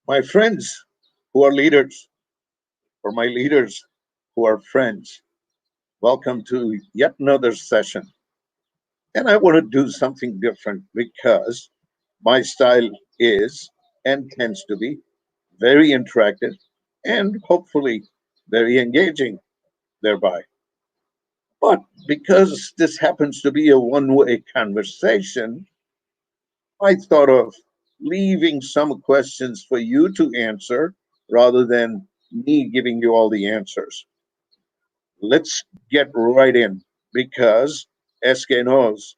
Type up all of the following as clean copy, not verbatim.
My friends who are leaders, or my leaders who are friends, welcome to yet another session. And I want to do something different because my style is and tends to be very interactive and hopefully very engaging thereby. But because this happens to be a one way conversation, I thought of leaving some questions for you to answer rather than me giving you all the answers. Let's get right in because SK knows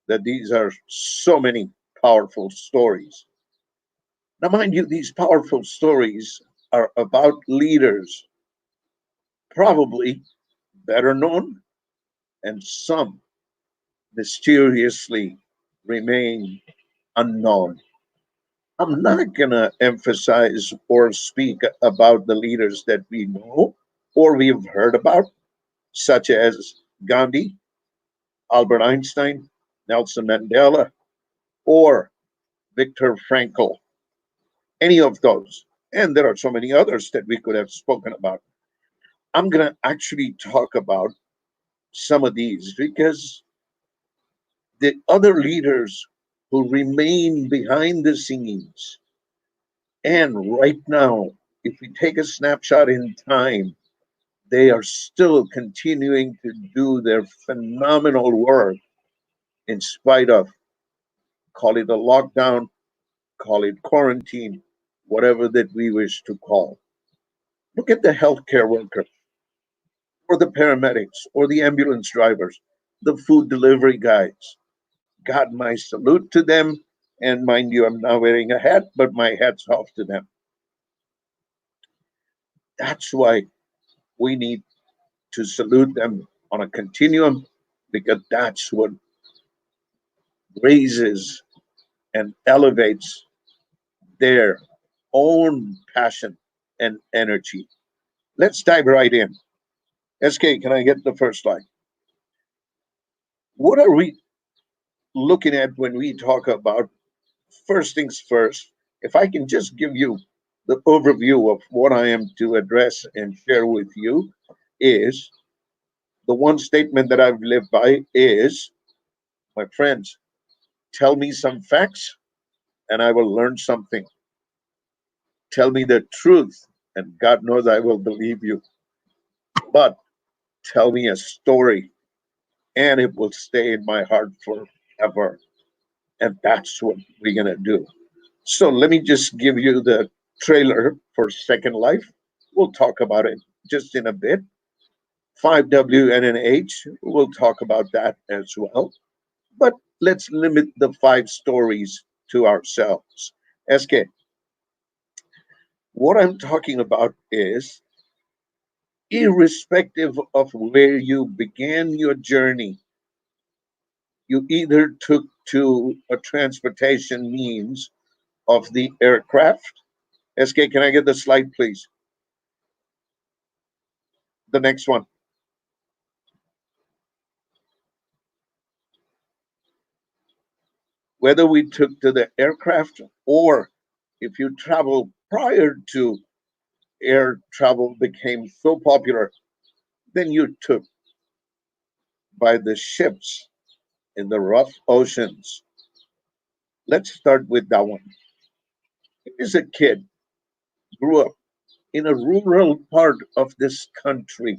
that these are so many powerful stories. Now, mind you, these powerful stories are about leaders, probably better known, and some mysteriously remain unknown. I'm not going to emphasize or speak about the leaders that we know or we've heard about, such as Gandhi, Albert Einstein, Nelson Mandela, or Viktor Frankl, any of those. And there are so many others that we could have spoken about. I'm going to actually talk about some of these because the other leaders who remain behind the scenes, and right now, if we take a snapshot in time, they are still continuing to do their phenomenal work in spite of, call it a lockdown, call it quarantine, whatever that we wish to call. Look at the healthcare workers, or the paramedics, or the ambulance drivers, the food delivery guys. God, my salute to them. And mind you, I'm not wearing a hat, but my hat's off to them. That's why we need to salute them on a continuum because that's what raises and elevates their own passion and energy. Let's dive right in. SK, can I get the first line? What are we looking at when we talk about first things first? If I can just give you the overview of what I am to address and share with you, is the one statement that I've lived by is, my friends, tell me some facts and I will learn something. Tell me the truth and God knows I will believe you. But tell me a story and it will stay in my heart forever. And that's what we're going to do. So let me just give you the trailer for Second Life. We'll talk about it just in a bit. 5WNNH, we'll talk about that as well. But let's limit the five stories to ourselves. SK, what I'm talking about is irrespective of where you began your journey, you either took to a transportation means of the aircraft. SK, can I get the slide, please? The next one. Whether we took to the aircraft or if you travel prior to air travel became so popular, then you took by the ships in the rough oceans. Let's start with that one. Here's a kid, grew up in a rural part of this country,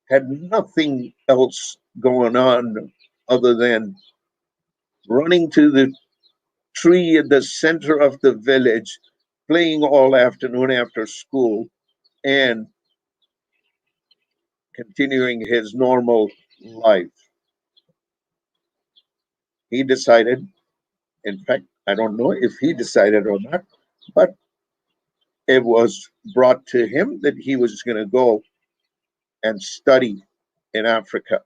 had nothing else going on other than running to the tree at the center of the village, playing all afternoon after school, and continuing his normal life. He decided, in fact, I don't know if he decided or not, but it was brought to him that he was going to go and study in Africa.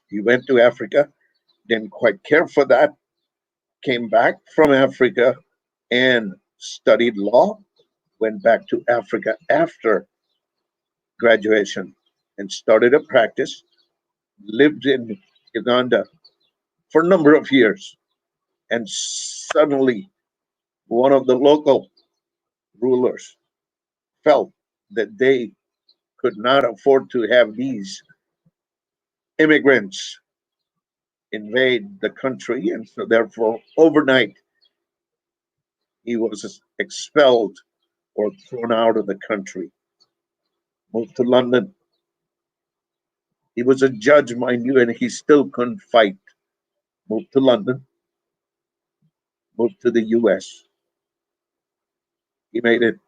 He went to Africa, didn't quite care for that, came back from Africa and studied law, went back to Africa after graduation and started a practice, lived in Uganda for a number of years, and suddenly One of the local rulers felt that they could not afford to have these immigrants invade the country, and so therefore, overnight, he was expelled or thrown out of the country, moved to London. He was a judge, mind you, and he still couldn't fight. Moved to London, moved to the US. He made it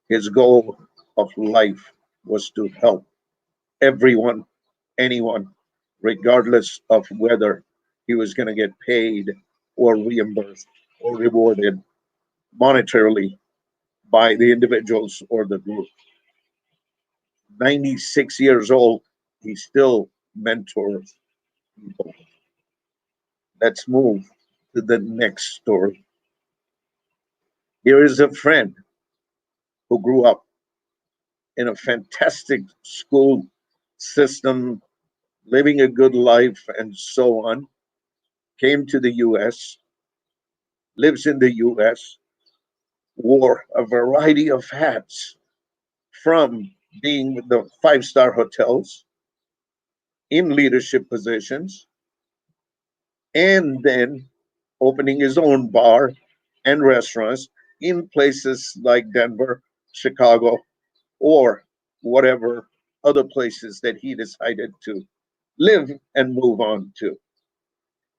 his goal of life was to help everyone, anyone, regardless of whether he was going to get paid or reimbursed or rewarded monetarily by the individuals or the group. 96 years old, he still mentors people. Let's move to the next story. Here is a friend who grew up in a fantastic school system, living a good life, and so on, came to the US, lives in the US, wore a variety of hats from being with the five-star hotels in leadership positions and then opening his own bar and restaurants in places like Denver, Chicago, or whatever other places that he decided to live and move on to.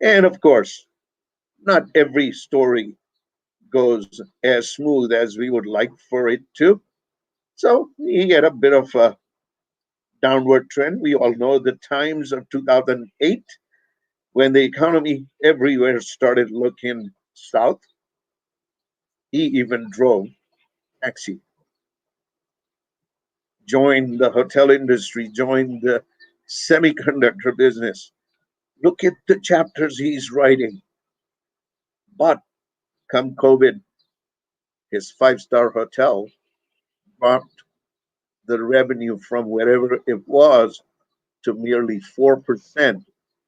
And of course, not every story goes as smooth as we would like for it to. So he had a bit of a downward trend. We all know the times of 2008 when the economy everywhere started looking south. He even drove taxi, joined the hotel industry, joined the semiconductor business. Look at the chapters he's writing. But come COVID, his five-star hotel dropped the revenue from wherever it was to merely 4%.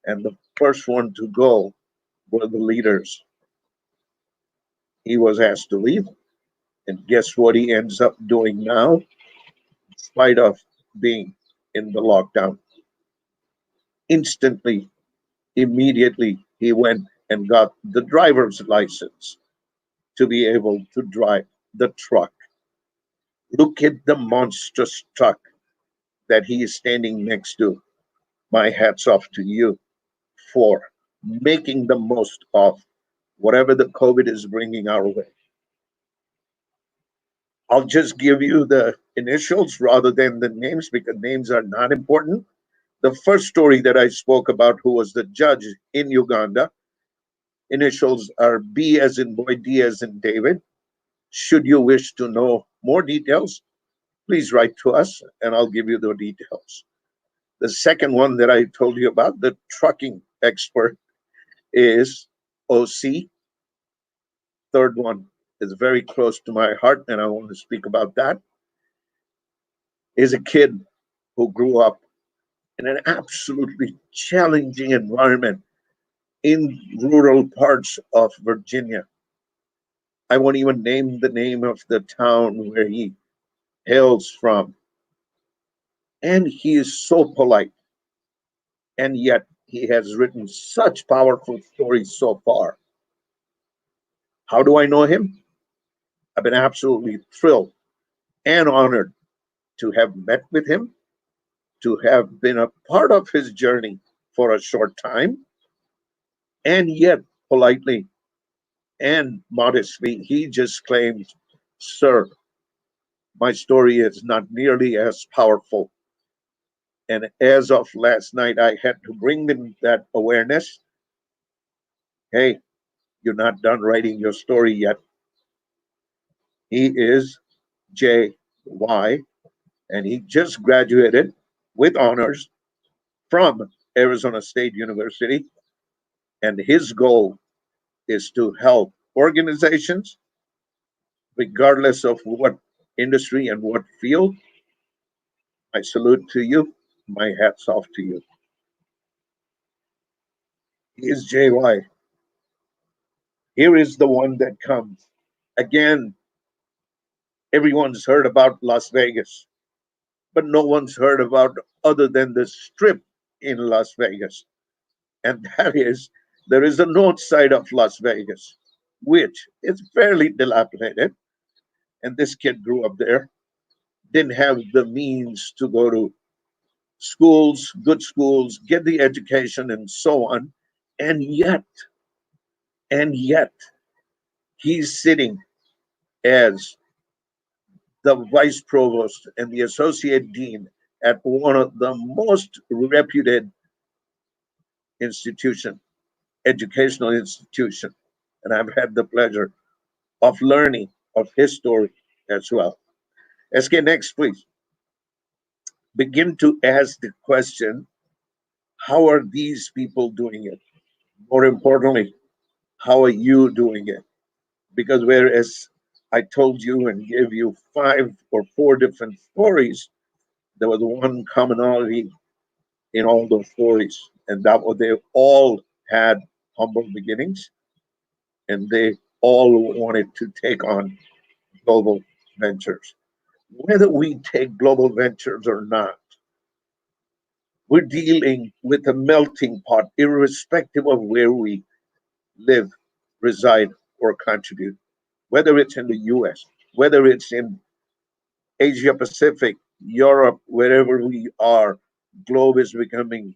And the first one to go were the leaders. He was asked to leave. And guess what he ends up doing now, in spite of being in the lockdown? Instantly, immediately, he went and got the driver's license to be able to drive the truck. Look at the monstrous truck that he is standing next to. My hat's off to you for making the most of whatever the COVID is bringing our way. I'll just give you the initials rather than the names because names are not important. The first story that I spoke about, who was the judge in Uganda, initials are B as in boy, D as in David. Should you wish to know more details, please write to us and I'll give you the details. The second one that I told you about, the trucking expert, is OC. Third one is very close to my heart, and I want to speak about that. Is a kid who grew up in an absolutely challenging environment in rural parts of Virginia. I won't even name the name of the town where he hails from. And he is so polite, and yet he has written such powerful stories so far. How do I know him? I've been absolutely thrilled and honored to have met with him, to have been a part of his journey for a short time, and yet politely and modestly, he just claims, Sir, my story is not nearly as powerful. And as of last night, I had to bring them that awareness. Hey, you're not done writing your story yet. He is JY, and he just graduated with honors from Arizona State University. And his goal is to help organizations, regardless of what industry and what field. I salute to you. My hat's off to you. He is JY. Here is the one that comes. Again, everyone's heard about Las Vegas, but no one's heard about other than the strip in Las Vegas. And that is, there is a north side of Las Vegas, which is fairly dilapidated. And this kid grew up there, didn't have the means to go to schools, good schools, get the education, and so on. And yet, he's sitting as the vice provost and the associate dean at one of the most reputed institution, educational institution. And I've had the pleasure of learning of his story as well. SK, next, please. Begin to ask the question, how are these people doing it? More importantly, how are you doing it? Because whereas I told you and gave you 5 or 4 different stories, there was one commonality in all those stories, and that was they all had humble beginnings, and they all wanted to take on global ventures. Whether we take global ventures or not, we're dealing with a melting pot, irrespective of where we live, reside, or contribute. Whether it's in the US, whether it's in Asia Pacific, Europe, wherever we are, globe is becoming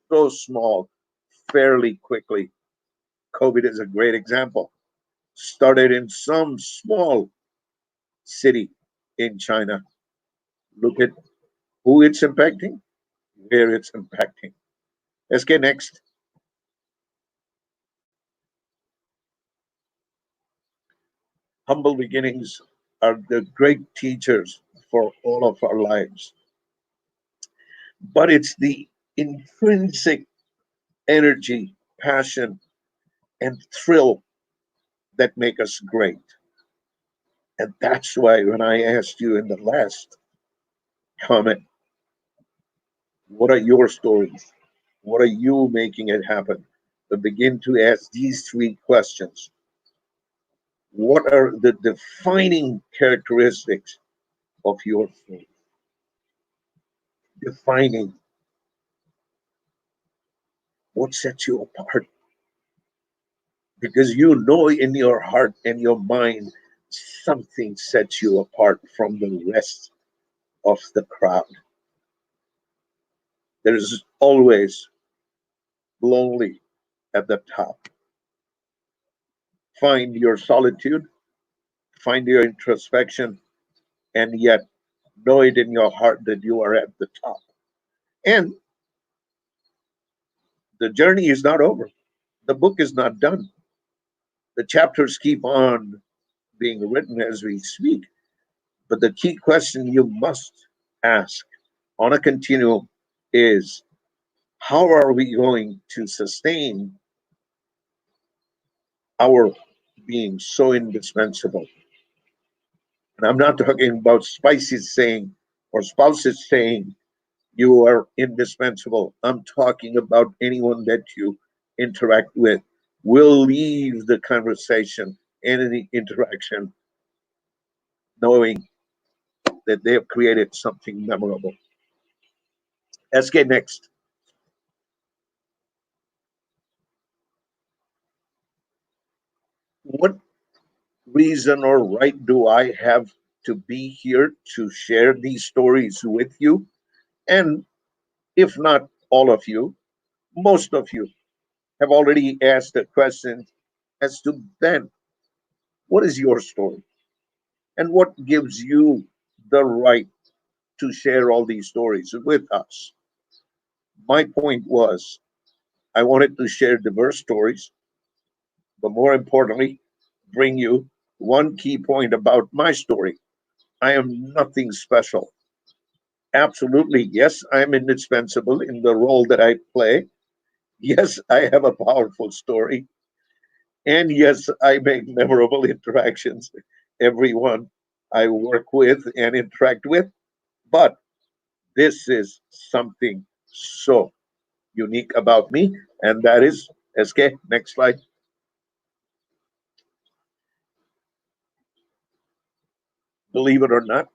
so small fairly quickly. COVID is a great example. Started in some small city in China. Look at who it's impacting, where it's impacting. Let's get next. Humble beginnings are the great teachers for all of our lives, but it's the intrinsic energy, passion, and thrill that make us great. And that's why when I asked you in the last comment, what are your stories? What are you making it happen? But begin to ask these 3 questions. What are the defining characteristics of your story? Defining what sets you apart. Because you know in your heart and your mind, something sets you apart from the rest of the crowd. There is always lonely at the top. Find your solitude, find your introspection, and yet know it in your heart that you are at the top. And the journey is not over. The book is not done. The chapters keep on being written as we speak. But the key question you must ask on a continuum is, how are we going to sustain our being so indispensable? And I'm not talking about spouses saying or spouses saying you are indispensable. I'm talking about anyone that you interact with will leave the conversation and the interaction knowing that they have created something memorable. Let's get next. What reason or right do I have to be here to share these stories with you? And if not all of you, most of you have already asked the question as to, Ben, what is your story? And what gives you the right to share all these stories with us? My point was I wanted to share diverse stories, but more importantly, bring you one key point about my story. I am nothing special. Absolutely, yes, I'm indispensable in the role that I play. Yes, I have a powerful story. And yes, I make memorable interactions, everyone I work with and interact with. But this is something so unique about me, and that is SK. Next slide. Believe it or not,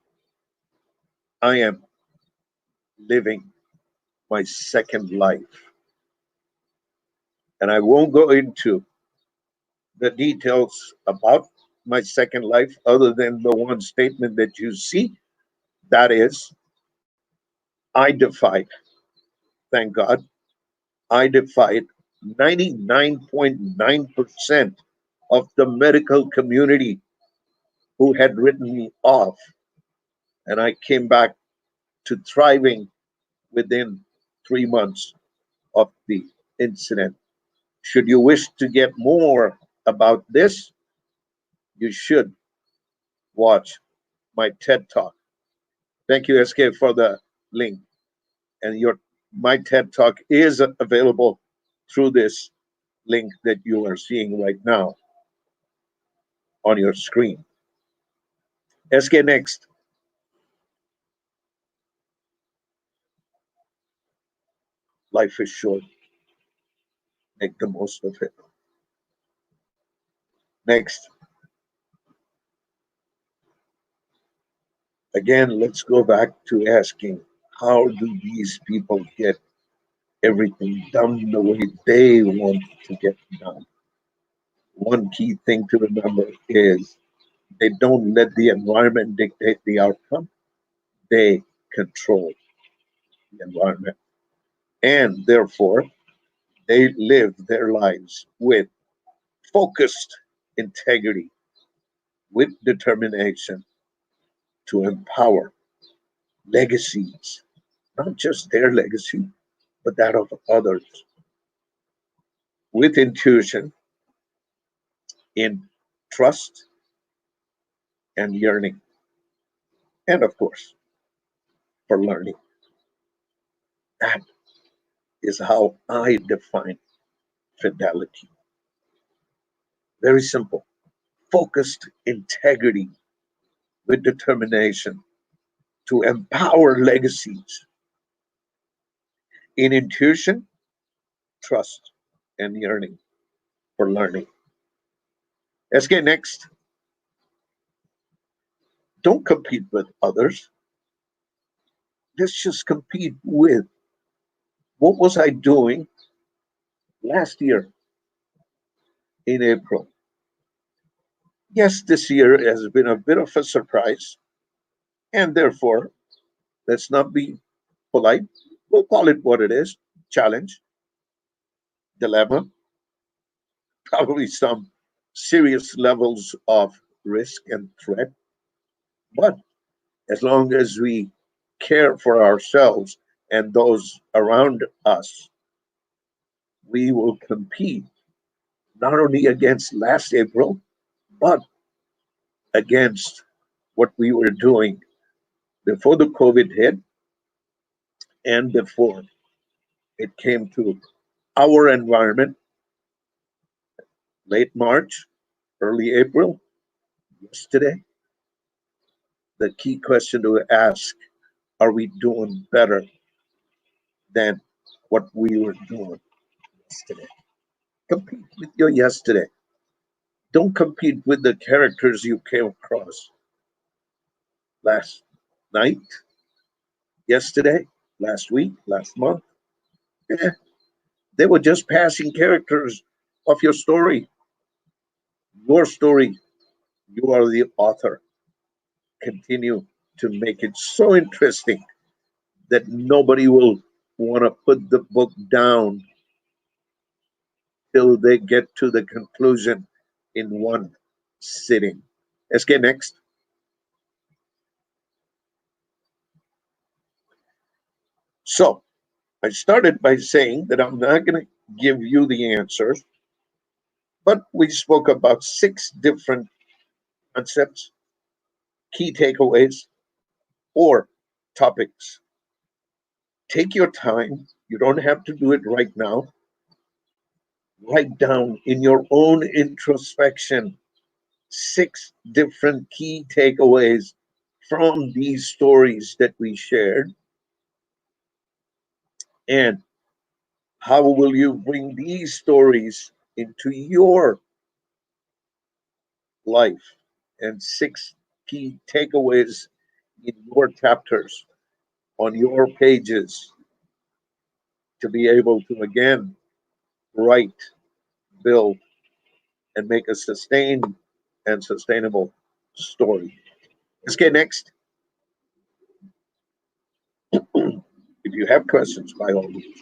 I am living my second life. And I won't go into the details about my second life other than the one statement that you see. That is, I defied, thank God, I defied 99.9% of the medical community who had written me off. And I came back to thriving within 3 months of the incident. Should you wish to get more about this, you should watch my TED Talk. Thank you, SK, for the link. And your my TED Talk is available through this link that you are seeing right now on your screen. SK next. Life is short. Make the most of it. Next. Again, let's go back to asking, how do these people get everything done the way they want to get done? One key thing to remember is they don't let the environment dictate the outcome. They control the environment. And therefore, they live their lives with focused integrity, with determination to empower legacies, not just their legacy, but that of others, with intuition, in trust and yearning, and of course, for learning. That is how I define fidelity. Very simple. Focused integrity with determination to empower legacies in intuition, trust, and yearning for learning. SK next. Don't compete with others. Let's just compete with what was I doing last year in April. Yes, this year has been a bit of a surprise, and therefore, let's not be polite. We'll call it what it is: challenge, dilemma, probably some serious levels of risk and threat. But as long as we care for ourselves and those around us, we will compete not only against last April, but against what we were doing before the COVID hit and before it came to our environment, late March, early April, yesterday. The key question to ask, are we doing better than what we were doing yesterday? Compete with your yesterday. Don't compete with the characters you came across last night, yesterday, last week, last month. Eh, they were just passing characters of your story. Your story, you are the author. Continue to make it so interesting that nobody will want to put the book down till they get to the conclusion in one sitting. SK next. So I started by saying that I'm not going to give you the answers, but we spoke about 6 different concepts, key takeaways, or topics. Take your time. You don't have to do it right now. Write down in your own introspection 6 different key takeaways from these stories that we shared. And how will you bring these stories into your life? And 6 key takeaways in your chapters, on your pages, to be able to again write, build, and make a sustained and sustainable story. Let's get next. If you have questions, by all means.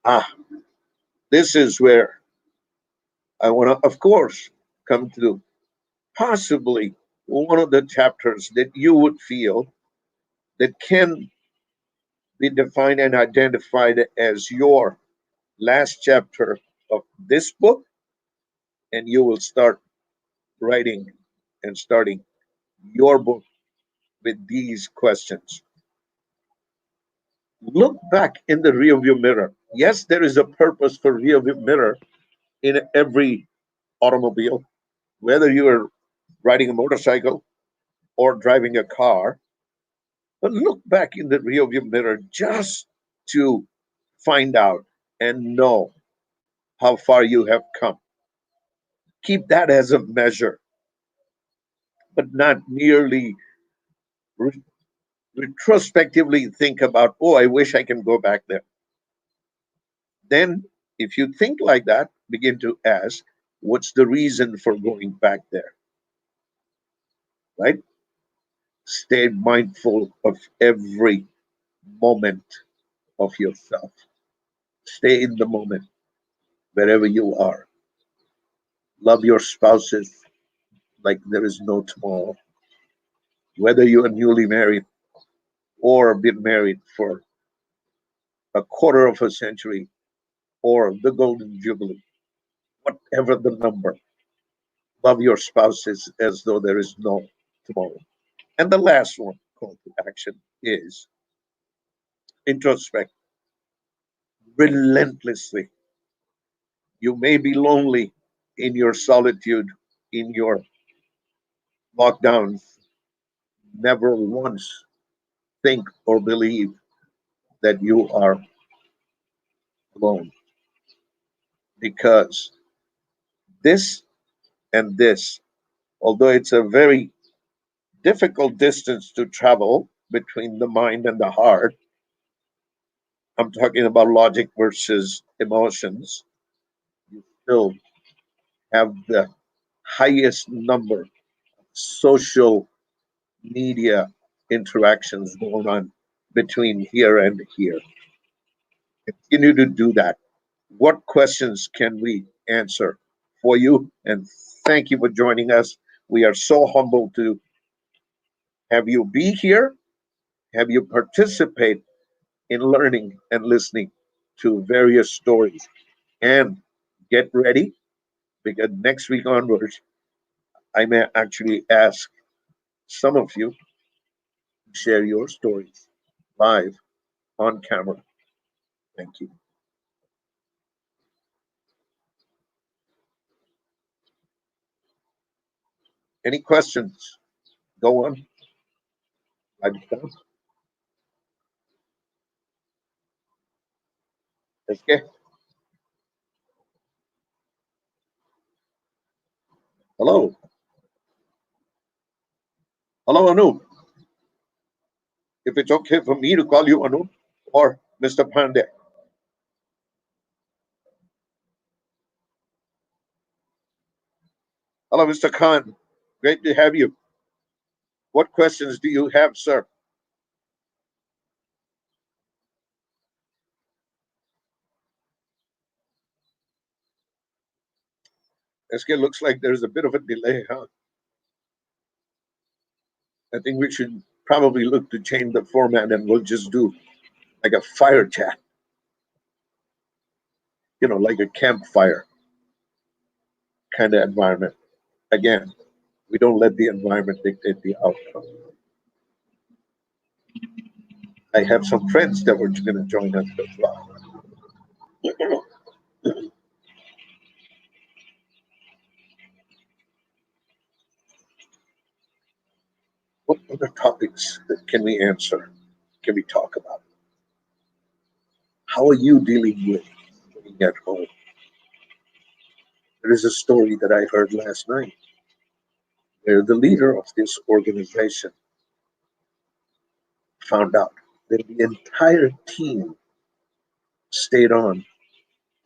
Ah, this is where I want to, of course, come to possibly one of the chapters that you would feel that can be defined and identified as your last chapter of this book, and you will start writing and starting your book with these questions. Look back in the rearview mirror. Yes, there is a purpose for rearview mirror in every automobile, whether you are riding a motorcycle or driving a car. But look back in the rearview mirror just to find out and know how far you have come. Keep that as a measure, but not merely re- retrospectively think about, oh, I wish I can go back there. Then, if you think like that, begin to ask, what's the reason for going back there, right? Stay mindful of every moment of yourself. Stay in the moment wherever you are. Love your spouses like there is no tomorrow. Whether you are newly married or been married for a quarter of a century or the golden jubilee, whatever the number, love your spouses as though there is no tomorrow. And the last one, call to action, is introspect relentlessly. You may be lonely in your solitude, in your lockdowns. Never once think or believe that you are alone, because this and this, although it's a very difficult distance to travel between the mind and the heart, I'm talking about logic versus emotions, you still have the highest number of social media interactions going on between here and here. Continue to do that. What questions can we answer for you? And thank you for joining us. We are so humbled to have you be here, have you participate in learning and listening to various stories. And get ready, because next week onwards, I may actually ask some of you to share your stories live on camera. Thank you. Any questions? Go on. I'm done. Okay. Hello. Hello, Anu. If it's okay for me to call you Anu or Mr. Pandey. Hello, Mr. Khan. Great to have you. What questions do you have, sir? SK, looks like there's a bit of a delay, huh? I think we should probably look to change the format and we'll just do like a fire chat, like a campfire kind of environment. Again, we don't let the environment dictate the outcome. I have some friends that were going to join us as well. What other topics that can we answer? Can we talk about? How are you dealing with being at home? There is a story that I heard last night where the leader of this organization found out that the entire team stayed on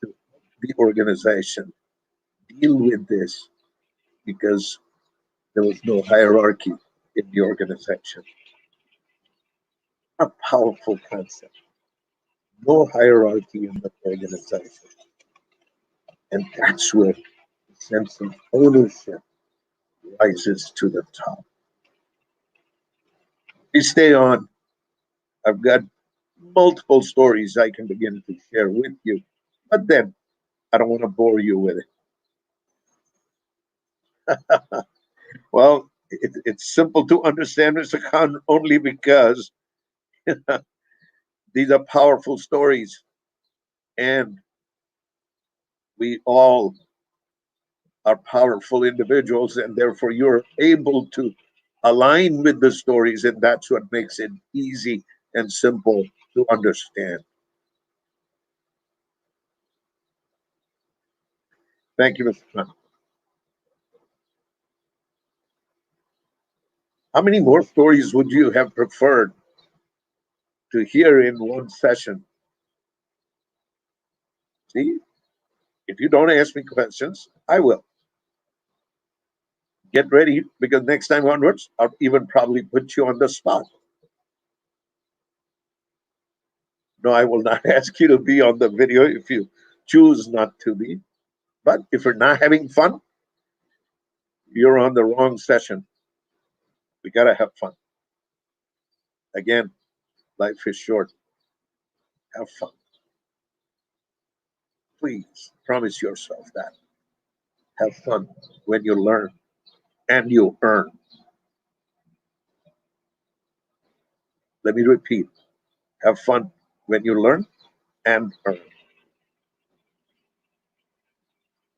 to help the organization deal with this because there was no hierarchy in the organization. A powerful concept. No hierarchy in the organization. And that's where the sense of ownership rises to the top. We stay on. I've got multiple stories I can begin to share with you, but then I don't want to bore you with it. Well, it's simple to understand, Mr. Khan, only because these are powerful stories, and we all are powerful individuals, and therefore you're able to align with the stories, and that's what makes it easy and simple to understand. Thank you, Mr. Khan. How many more stories would you have preferred to hear in one session? See, if you don't ask me questions, I will. Get ready because next time onwards, I'll even probably put you on the spot. No, I will not ask you to be on the video if you choose not to be. But if you're not having fun, you're on the wrong session. We got to have fun. Again, life is short. Have fun. Please promise yourself that. Have fun when you learn and you earn. Let me repeat, have fun when you learn and earn.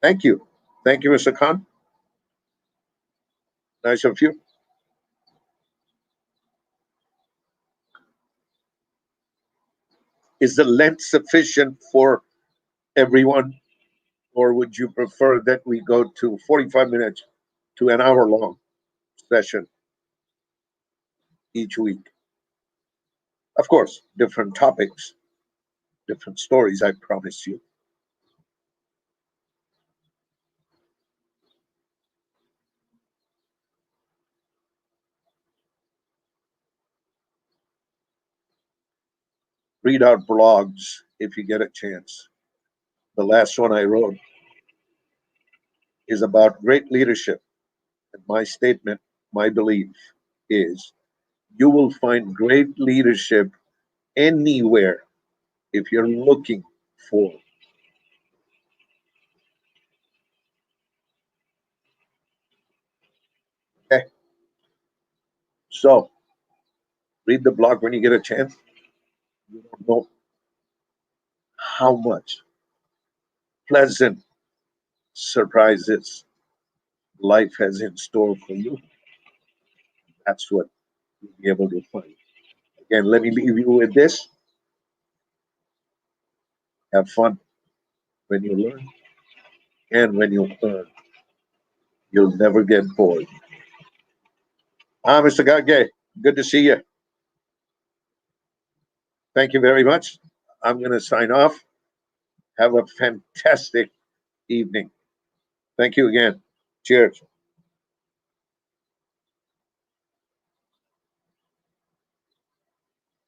Thank you. Thank you, Mr. Khan. Nice of you. Is the length sufficient for everyone, or would you prefer that we go to 45 minutes to an hour long session each week? Of course, different topics, different stories, I promise you. Read out blogs if you get a chance. The last one I wrote is about great leadership. And my statement, my belief is you will find great leadership anywhere if you're looking for. Okay. So read the blog when you get a chance. You don't know how much pleasant surprises life has in store for you. That's what you'll be able to find. Again, let me leave you with this. Have fun when you learn and when you earn. You'll never get bored. Mr. Gage, good to see you. Thank you very much. I'm going to sign off. Have a fantastic evening. Thank you again. Cheers.